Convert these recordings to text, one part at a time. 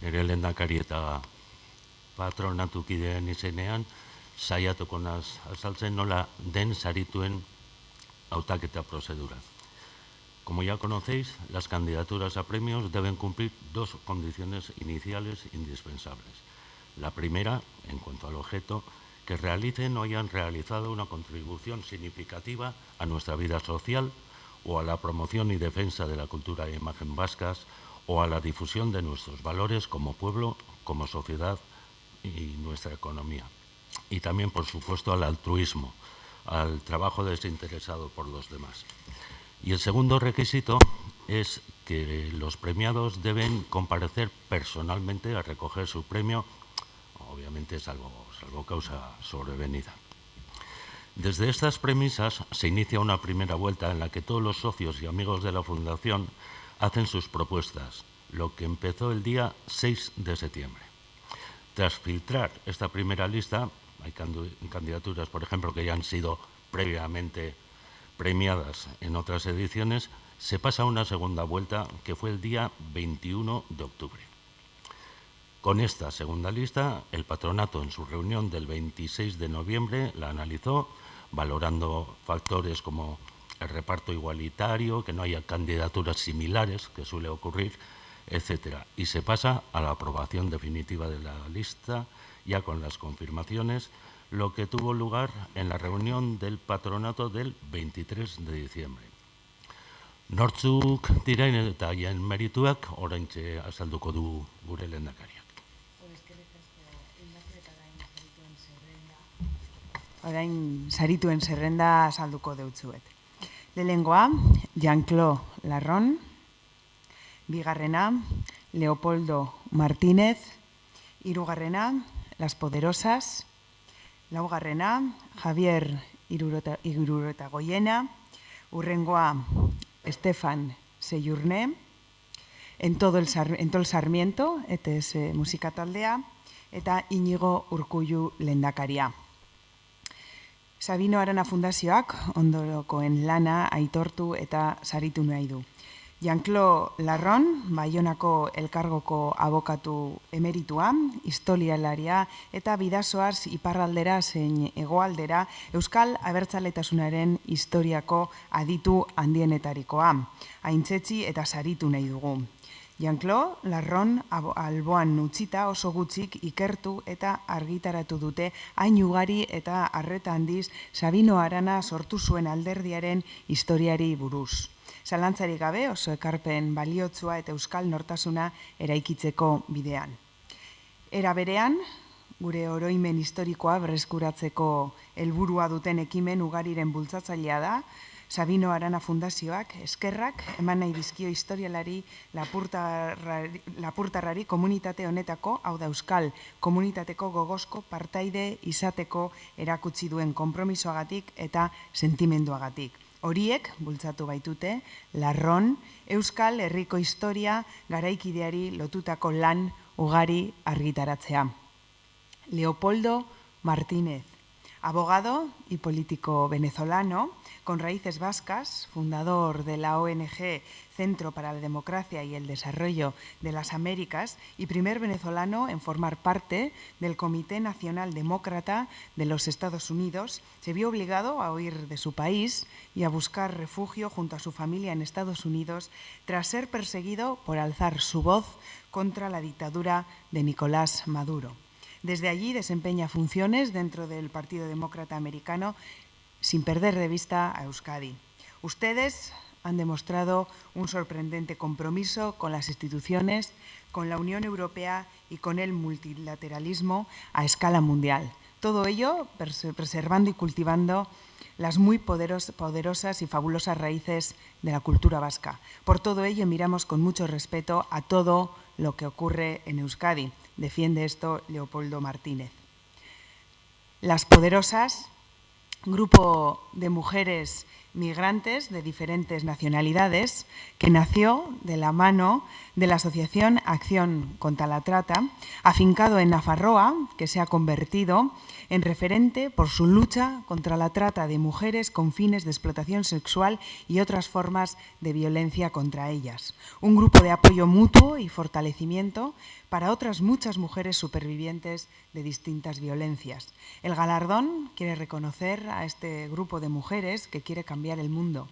nire lehendakari eta patronatukideen izenean, saiatuko naz azaltzen nola den sarituen hautaketa prozedura. Como ya conocéis, las candidaturas a premios deben cumplir dos condiciones iniciales indispensables. La primera, en cuanto al objeto, que realicen o hayan realizado una contribución significativa a nuestra vida social o a la promoción y defensa de la cultura e imagen vascas o a la difusión de nuestros valores como pueblo, como sociedad y nuestra economía. Y también, por supuesto, al altruismo, al trabajo desinteresado por los demás. Y el segundo requisito es que los premiados deben comparecer personalmente a recoger su premio, obviamente salvo causa sobrevenida. Desde estas premisas se inicia una primera vuelta en la que todos los socios y amigos de la Fundación hacen sus propuestas, lo que empezó el día 6 de septiembre. Tras filtrar esta primera lista, hay candidaturas, por ejemplo, que ya han sido previamente premiadas en otras ediciones, se pasa a una segunda vuelta que fue el día 21 de octubre. Con esta segunda lista, el patronato en su reunión del 26 de noviembre la analizó, valorando factores como el reparto igualitario, que no haya candidaturas similares, que suele ocurrir, etc. Y se pasa a la aprobación definitiva de la lista, ya con las confirmaciones, lo que tuvo lugar en la reunión del patronato del 23 de diciembre. Nortzuk diren eta haien merituak oraintxe azalduko du gure lehendakariak. Orain sarituen zerrenda azalduko deutzuet. Lehenengoa, Jean-Claude Larron, bigarrena, Leopoldo Martínez, hirugarrena, Las Poderosas, laugarrena, Javier Iruretagoiena, hurrengoa, Estefan Seyurné, en todo el Sarmiento, ETS musika taldea, eta Inigo Urkullu lehendakaria. Sabino Arana Fundazioak ondorokoen lana aitortu eta saritu nahi du. Jean-Claude Larron, Baionako elkargoko abokatu emeritua, historialaria eta bidazoaz iparraldera zein hegoaldera Euskal Abertzaletasunaren historiako aditu handienetarikoa. Aintzetsi eta saritu nahi dugu. Jean-Claude Larron alboan utzita oso gutxik ikertu eta argitaratu dute hain ugari eta arreta handiz Sabino Arana sortu zuen alderdiaren historiari buruz. Zalantzarik gabe oso ekarpen baliotsua eta euskal nortasuna eraikitzeko bidean. Era berean, gure oroimen historikoa berreskuratzeko helburua duten ekimen ugariren bultzatzailea da, Sabino Arana Fundazioak eskerrak eman nahi dizkio historialari lapurtarrari komunitate honetako, hau da euskal komunitateko gogozko partaide izateko erakutsi duen konpromisoagatik eta sentimenduagatik. Horiek, bultzatu baitute, Larron, Euskal Herriko historia garaikideari lotutako lan ugari argitaratzea. Leopoldo Martínez, abogado y político venezolano, con raíces vascas, fundador de la ONG Centro para la Democracia y el Desarrollo de las Américas y primer venezolano en formar parte del Comité Nacional Demócrata de los Estados Unidos, se vio obligado a huir de su país y a buscar refugio junto a su familia en Estados Unidos tras ser perseguido por alzar su voz contra la dictadura de Nicolás Maduro. Desde allí desempeña funciones dentro del Partido Demócrata Americano sin perder de vista a Euskadi. Ustedes han demostrado un sorprendente compromiso con las instituciones, con la Unión Europea y con el multilateralismo a escala mundial. Todo ello preservando y cultivando las muy poderosas y fabulosas raíces de la cultura vasca. Por todo ello miramos con mucho respeto a todo lo que ocurre en Euskadi. Defiende esto Leopoldo Martínez. Las Poderosas, grupo de mujeres migrantes de diferentes nacionalidades, que nació de la mano de la Asociación Acción contra la Trata, afincado en Nafarroa, que se ha convertido en referente por su lucha contra la trata de mujeres con fines de explotación sexual y otras formas de violencia contra ellas. Un grupo de apoyo mutuo y fortalecimiento para otras muchas mujeres supervivientes de distintas violencias. El galardón quiere reconocer a este grupo de mujeres que quiere cambiar el mundo,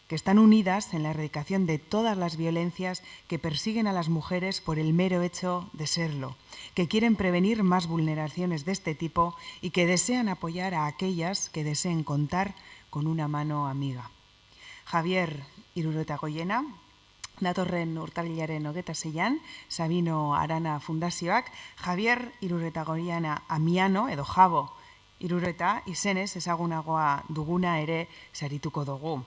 que están unidas en la erradicación de todas las violencias que persiguen a las mujeres por el mero hecho de serlo, que quieren prevenir más vulneraciones de este tipo y que desean apoyar a aquellas que deseen contar con una mano amiga. Javier Iruretagoiena, datorren urtarrilaren 26an, Sabino Arana Fundazioak, Javier Iruretagoiena Amiano, edo Jabo Irureta, izenez ezagunagoa duguna ere sarituko dugu.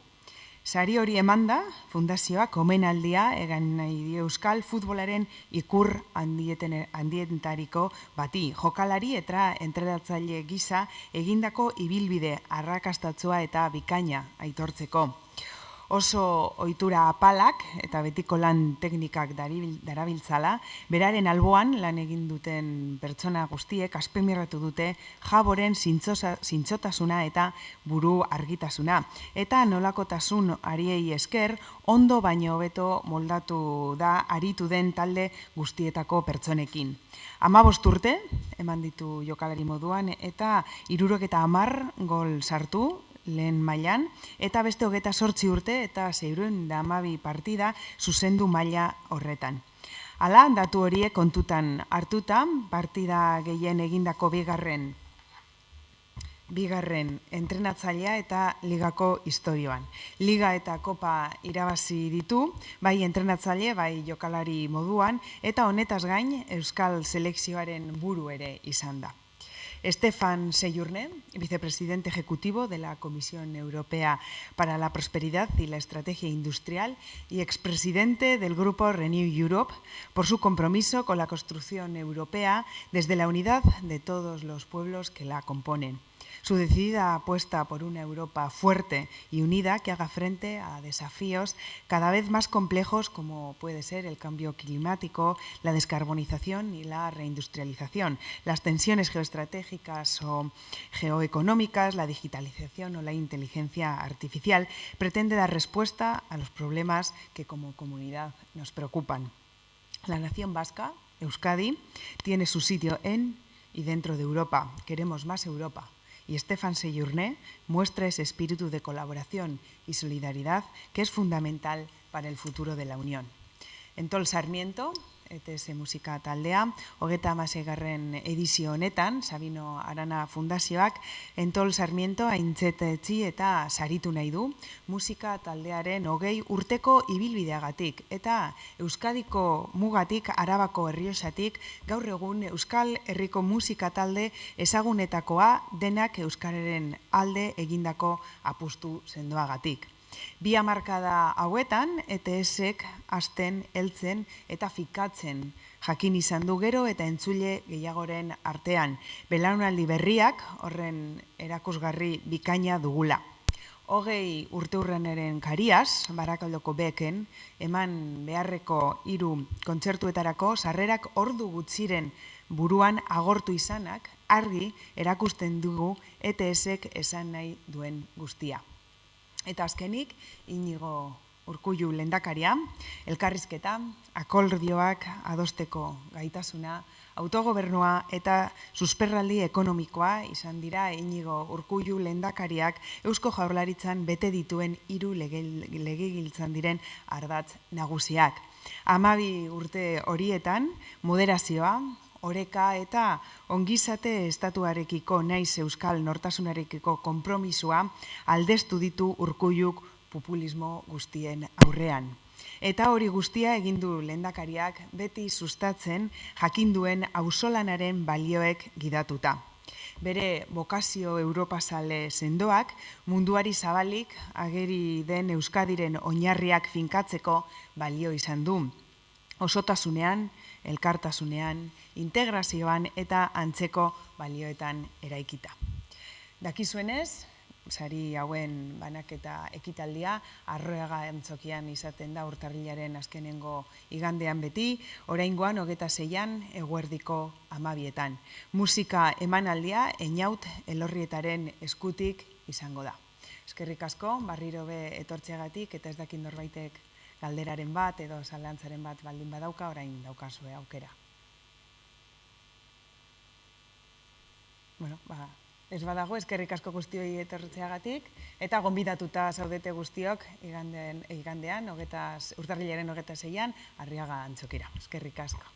Sari hori emanda, fundazioak omenaldia egan nahi dio euskal futbolaren ikur handietariko bati, jokalari eta entredatzaile gisa egindako ibilbide arrakastatsua eta bikaina aitortzeko. Oso ohitura apalak eta betiko lan teknikak darabiltzala, beraren alboan lan egin duten pertsona guztiek azpimarratu dute Jaboren zintzotasuna eta buru argitasuna. Eta nolakotasun ariei esker, ondo baino hobeto moldatu da aritu den talde guztietako pertsonekin. 15 urte eman ditu jokalari moduan eta 70 gol sartu lehen mailan, eta beste 28 urte eta 612 partida zuzendu maila horretan. Hala, datu horiek kontutan hartuta, partida gehien egindako bigarren entrenatzailea eta ligako historioan. Liga eta kopa irabazi ditu, bai entrenatzaile, bai jokalari moduan, eta honetaz gain Euskal Selekzioaren buru ere izan da. Stefan Seyurne, vicepresidente ejecutivo de la Comisión Europea para la Prosperidad y la Estrategia Industrial y expresidente del grupo Renew Europe, por su compromiso con la construcción europea desde la unidad de todos los pueblos que la componen. Su decidida apuesta por una Europa fuerte y unida que haga frente a desafíos cada vez más complejos como puede ser el cambio climático, la descarbonización y la reindustrialización, las tensiones geoestratégicas o geoeconómicas, la digitalización o la inteligencia artificial, pretende dar respuesta a los problemas que como comunidad nos preocupan. La nación vasca, Euskadi, tiene su sitio en y dentro de Europa. Queremos más Europa. Y Stefan Seyurne muestra ese espíritu de colaboración y solidaridad que es fundamental para el futuro de la Unión. Entol Sarmiento, ETS Musika Taldea, 36. edizio honetan, Sabino Arana Fundazioak, Entol Sarmiento aintzetetzi eta saritu nahi du, musika taldearen 20 urteko ibilbideagatik, eta Euskadiko mugatik, Arabako Errioxatik, gaur egun Euskal Herriko musika talde ezagunetakoa denak euskararen alde egindako apustu sendoagatik. 2 hamarkada hauetan, ETS-ek hasten, heltzen eta fikatzen jakin izan du gero eta entzule gehiagoren artean. Belaunaldi berriak horren erakusgarri bikaina dugula. 20 urteurrenaren kariaz, Barakaldoko beken, eman beharreko 3 kontzertuetarako sarrerak ordu gutxiren buruan agortu izanak, argi erakusten dugu ETS-ek esan nahi duen guztia. Eta azkenik, Inigo Urkullu lehendakaria, elkarrizketa, akordioak adosteko gaitasuna, autogobernua eta susperraldi ekonomikoa izan dira Inigo Urkullu lehendakariak Eusko Jaurlaritzan bete dituen 3 legegiltzan diren ardatz nagusiak. 12 urte horietan, moderazioa, oreka eta ongizate estatuarekiko naiz euskal nortasunarekiko konpromisua aldeztu ditu Urkulluk populismo guztien aurrean. Eta hori guztia egin du lehendakariak beti sustatzen jakinduen auzolanaren balioek gidatuta. Bere bokazio europazale sendoak munduari zabalik ageri den Euskadiren oinarriak finkatzeko balio izan du. Osotasunean, elkartasunean, integrazioan eta antzeko balioetan eraikita. Dakizuenez, sari hauen banaketa ekitaldia Arriaga Antzokian izaten da urtarrilaren azkenengo igandean beti, oraingoan 26an eguerdiko 12etan. Musika emanaldia Einaut Elorrietaren eskutik izango da. Eskerrik asko, barriro be etortzeagatik, eta ez dakit norbaitek galderaren bat edo zalantzaren bat baldin badauka, orain daukazue aukera. Bueno, ez badago, eskerrik asko guztioi etortzeagatik, eta gonbidatuta zaudete guztiok igandean, urtarrilaren 26an, Arriaga Antzokira. Eskerrik asko.